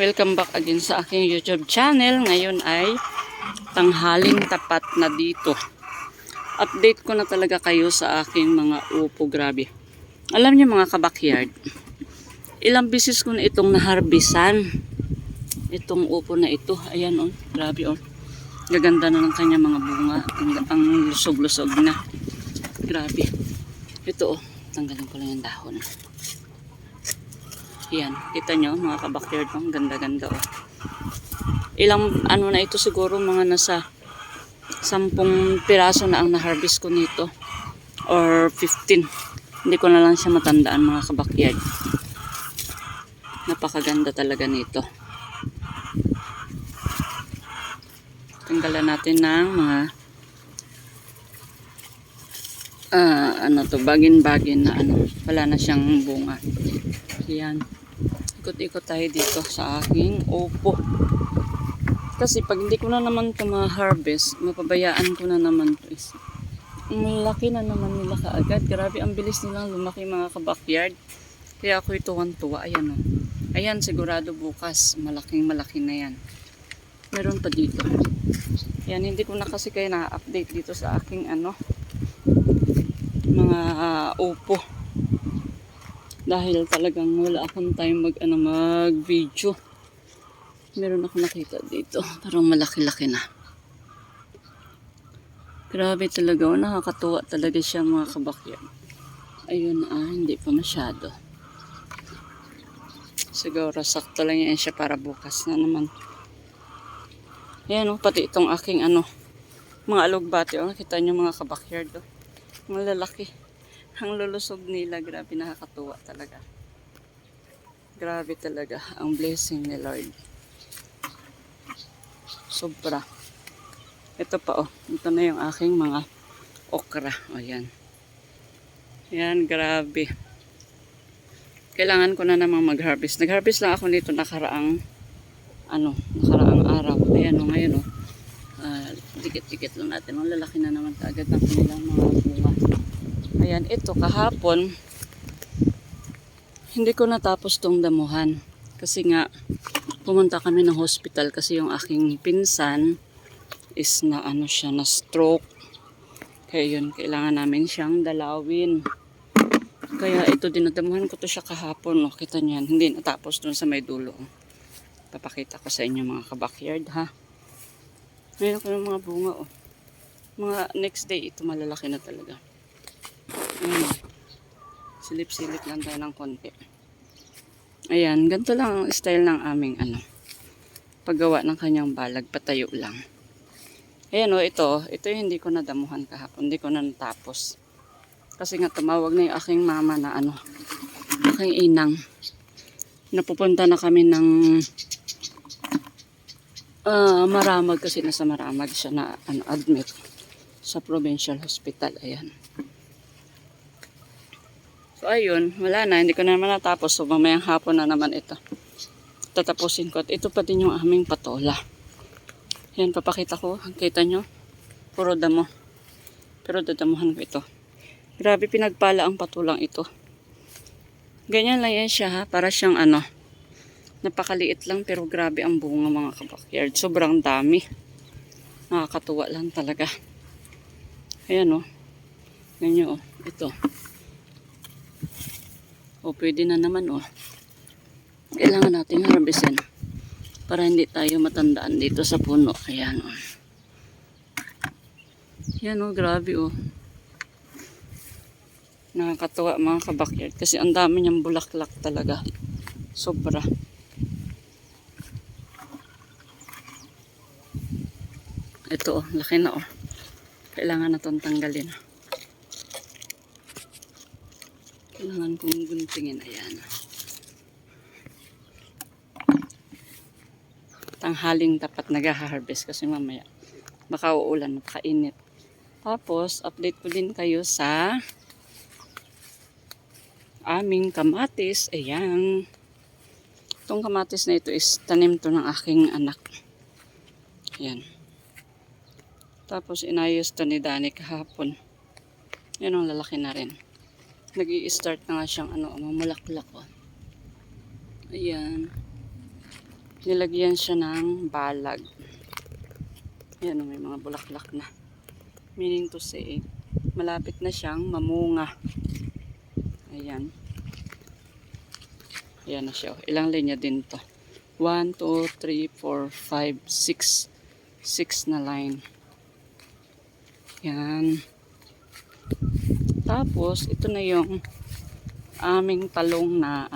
welcome back again sa aking YouTube channel. Ngayon ay tanghaling tapat na dito. Update ko na talaga kayo sa aking mga upo, grabe. Alam niyo mga kabakyard, ilang bisis ko na itong naharbisan. Itong upo na ito, ayan oh, grabe oh. Gaganda na ng kanya mga bunga, ang lusog-lusog na. Grabe. Ito oh, tanggalin ko lang yung dahon. Yan, kita nyo mga kabakyard, ang ganda-ganda oh. Ilang ano na ito siguro, mga nasa 10 piraso na ang na-harvest ko nito. Or 15. Hindi ko na lang siya matandaan mga kabakyard. Napakaganda talaga nito. Tanggalan natin ng mga ano to, bagin-bagin na ano, wala na siyang bunga. Yan. Ikot-ikot tayo dito sa aking upo. Kasi pag hindi ko na naman ito ma-harvest, mapabayaan ko na naman ito. Malaki na naman nila kaagad. Grabe, ang bilis nilang lumaki mga kabakyard. Kaya ako ito tuwa. Ayan o. Ayan, sigurado bukas. Malaking-malaki na yan. Meron pa dito. Yan, hindi ko na kasi kayo na-update dito sa aking ano, mga upo. Dahil talagang wala akong time mag-video. Meron ako nakita dito. Parang malaki-laki na. Grabe talaga. Nakakatuwa talaga siya mga kabakyard. Ayun hindi pa masyado. Siguro sakto lang yan siya para bukas na naman. Ayan pati itong aking mga alugbati. Nakita nyo mga kabakyard. Mga lalaki. Ang lulusog nila, grabe, nakakatuwa talaga. Grabe talaga ang blessing ni Lord. Sobra. Ito pa ito na yung aking mga okra. Ayan. Ayan, grabe. Kailangan ko na namang mag-harvest. Nag-harvest lang ako nito nakaraang araw. Ayan ngayon dikit-dikit lang natin. Ang lalaki na naman kaagad ng kanilang mga bunga. Ayan, ito kahapon hindi ko natapos tong damuhan kasi nga pumunta kami ng hospital kasi yung aking pinsan is na siya na stroke. Kaya yun, kailangan namin siyang dalawin. Kaya ito dinadamuhan ko to siya kahapon. Kita niyan, hindi natapos dun sa may dulo. Papakita ko sa inyo mga kabakyard ha. Ngayon ko ng mga bunga Mga next day ito malalaki na talaga. Silip-silip lang tayo ng konti. Ayan, ganito lang ang style ng aming paggawa ng kanyang balag, patayo lang. Ayan ito yung hindi ko nadamuhan kahapon, hindi ko na natapos. Kasi nga tumawag na yung aking mama na aking inang. Napupunta na kami ng Maramag kasi nasa Maramag siya na admit sa provincial hospital. Ayan. So ayun, wala na, hindi ko na naman natapos. So mamayang hapon na naman ito. Tatapusin ko. At ito pa din yung aming patola. Yan, papakita ko. Kita nyo, puro damo. Pero dadamuhan ko ito. Grabe, pinagpala ang patulang ito. Ganyan lang yan siya ha. Para siyang napakaliit lang pero grabe ang bunga mga kabakyard. Sobrang dami. Nakakatuwa lang talaga. Ayan ganyan ito. Pwede na naman Kailangan natin harvestin para hindi tayo matandaan dito sa puno. Ayan Yan grabe Nakakatuwa mga kabakyard kasi ang dami niyang bulaklak talaga. Sobra. Ito laki na Kailangan na itong tanggalin. Kailangan kong guntingin. Ayan. Tanghaling tapat nag-harvest kasi mamaya baka uulan, makainit. Tapos update ko din kayo sa aming kamatis. Ayan. Itong kamatis na ito is tanim to ng aking anak. Ayan. Tapos inayos to ni Dani kahapon. Yan ang lalaki na rin. Nag-i-start na nga siyang mamulaklak Ayan. nilagyan siya ng balag. Yan, may mga bulaklak na. Meaning to say, malapit na siyang mamunga. Ayan. Ayan na siya. Ilang linya din to? 1, 2, 3, 4, 5, 6. 6 na line. Yan. Tapos, ito na yung aming talong na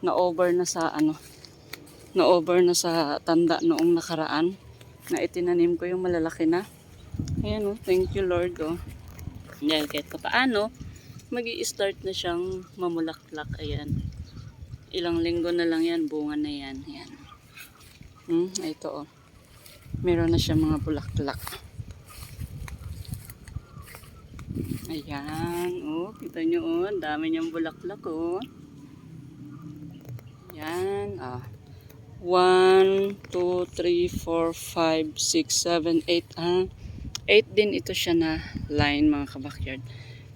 na-over na sa na-over na sa tanda noong nakaraan na itinanim ko yung malalaki na. Ayan, oh, thank you Lord, oh. Dahil kahit paano, magi-start na siyang mamulaklak. Ayan. Ilang linggo na lang yan, bunga na yan. Ayan. Ito, oh. Meron na siya mga bulaklak. Ayan, oh, kita nyo, oh, ang dami niyang bulaklak, oh. Ayan, 1, 2, 3, 4, 5, 6, 7, 8, 8 din ito siya na line, mga kabakyard.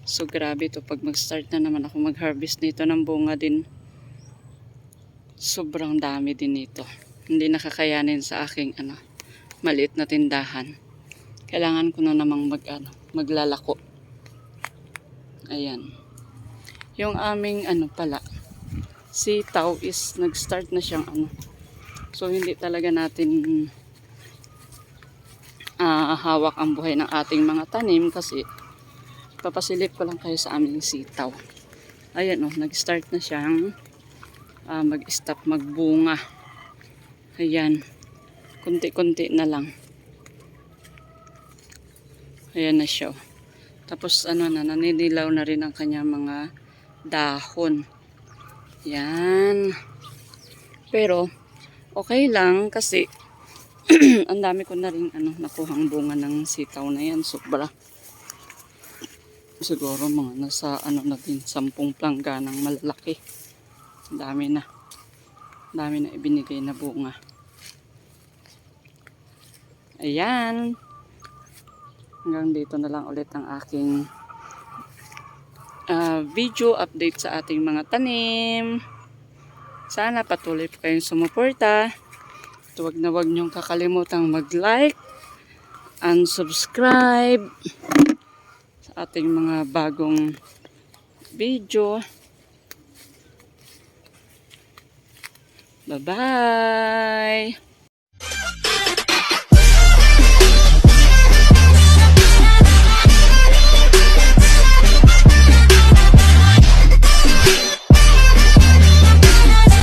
So, grabe to. Pag mag-start na naman ako mag-harvest nito ng bunga din, sobrang dami din nito. Hindi nakakayanin sa aking, maliit na tindahan. Kailangan ko na namang maglalako. Ayan. Yung aming pala, sitaw is nag-start na siyang So hindi talaga natin hawak ang buhay ng ating mga tanim kasi papasilip ko lang kayo sa aming sitaw. Ayan, oh, nag-start na siyang mag-stop magbunga. Ayan. Kunti-kunti na lang. Ayan na siya. Tapos naninilaw na rin ang kanyang mga dahon. Yan. Pero okay lang kasi ang dami ko na rin nakuhang bunga ng sitaw na yan. Sobra. Siguro mga nasa natin 10 plangga ng malalaki. Dami na. Dami na ibinigay na bunga. Ayan. Hanggang dito na lang ulit ang aking video update sa ating mga tanim. Sana patuloy po kayong sumuporta. Huwag na huwag niyong kakalimutang mag-like and subscribe sa ating mga bagong video. Bye-bye!